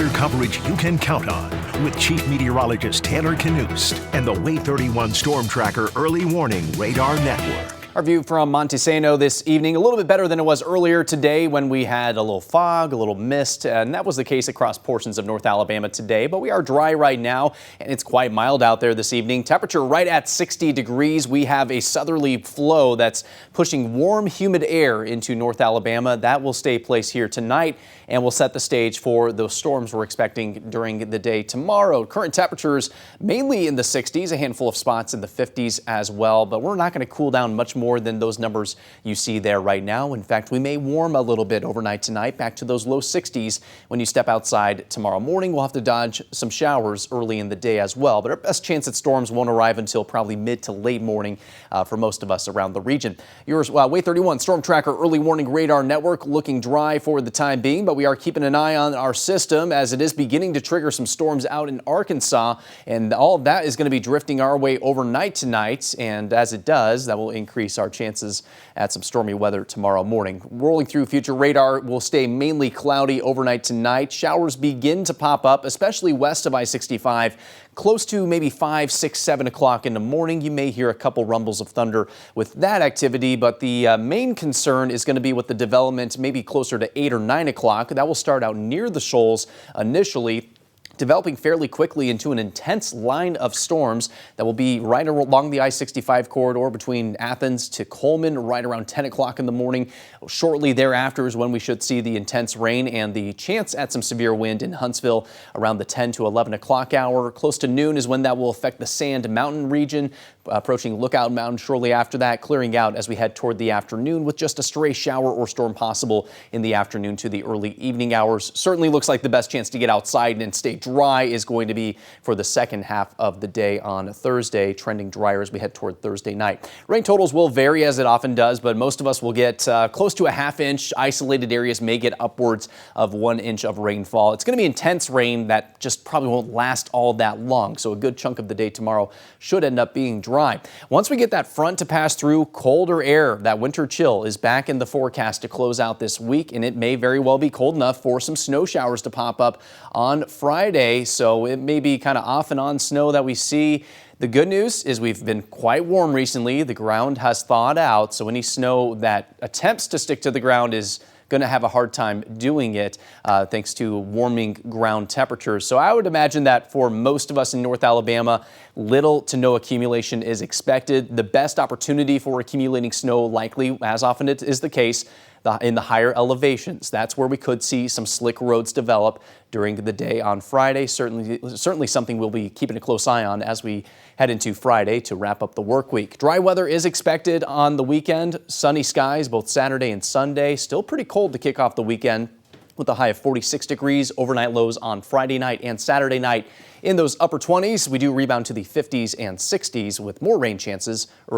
weather coverage you can count on with Chief Meteorologist Taylor Knust and the Way 31 Storm Tracker Early Warning Radar Network. Our view from Montesano this evening, a little bit better than it was earlier today when we had a little fog, a little mist, and that was the case across portions of North Alabama today. But we are dry right now, and it's quite mild out there this evening. Temperature right at 60 degrees. We have a southerly flow that's pushing warm, humid air into North Alabama. That will stay placed here tonight and will set the stage for those storms we're expecting during the day tomorrow. Current temperatures mainly in the 60s, a handful of spots in the 50s as well, but we're not going to cool down much more than those numbers you see there right now. In fact, we may warm a little bit overnight tonight back to those low 60s when you step outside tomorrow morning. We'll have to dodge some showers early in the day as well, but our best chance at storms won't arrive until probably mid to late morning for most of us around the region. Yours, Way 31 Storm Tracker Early Warning Radar Network looking dry for the time being, but we are keeping an eye on our system as it is beginning to trigger some storms out in Arkansas, and all of that is going to be drifting our way overnight tonight, and as it does, that will increase our chances at some stormy weather tomorrow morning. Rolling through future radar, will stay mainly cloudy overnight tonight. Showers begin to pop up, especially west of I-65, close to maybe 5, 6, 7 o'clock in the morning. You may hear a couple rumbles of thunder with that activity, but the main concern is going to be with the development maybe closer to 8 or 9 o'clock. That will start out near the shoals initially, developing fairly quickly into an intense line of storms that will be right along the I-65 corridor between Athens to Coleman right around 10 o'clock in the morning. Shortly thereafter is when we should see the intense rain and the chance at some severe wind in Huntsville around the 10 to 11 o'clock hour. Close to noon is when that will affect the Sand Mountain region, approaching Lookout Mountain shortly after that, clearing out as we head toward the afternoon with just a stray shower or storm possible in the afternoon to the early evening hours. Certainly looks like the best chance to get outside and stay dry is going to be for the second half of the day on Thursday, trending drier as we head toward Thursday night. Rain totals will vary as it often does, but most of us will get close to a half inch. Isolated areas may get upwards of 1 inch of rainfall. It's going to be intense rain that just probably won't last all that long, so a good chunk of the day tomorrow should end up being dry. Once we get that front to pass through, colder air, that winter chill is back in the forecast to close out this week, and it may very well be cold enough for some snow showers to pop up on Friday. So it may be kind of off and on snow that we see. The good news is we've been quite warm recently. The ground has thawed out, so any snow that attempts to stick to the ground is going to have a hard time doing it thanks to warming ground temperatures. So I would imagine that for most of us in North Alabama, little to no accumulation is expected. The best opportunity for accumulating snow likely, as often it is the case, in the higher elevations. That's where we could see some slick roads develop during the day on Friday. Certainly something we'll be keeping a close eye on as we head into Friday to wrap up the work week. Dry weather is expected on the weekend. Sunny skies both Saturday and Sunday. Still pretty cold to kick off the weekend with a high of 46 degrees. Overnight lows on Friday night and Saturday night in those upper 20s. We do rebound to the 50s and 60s with more rain chances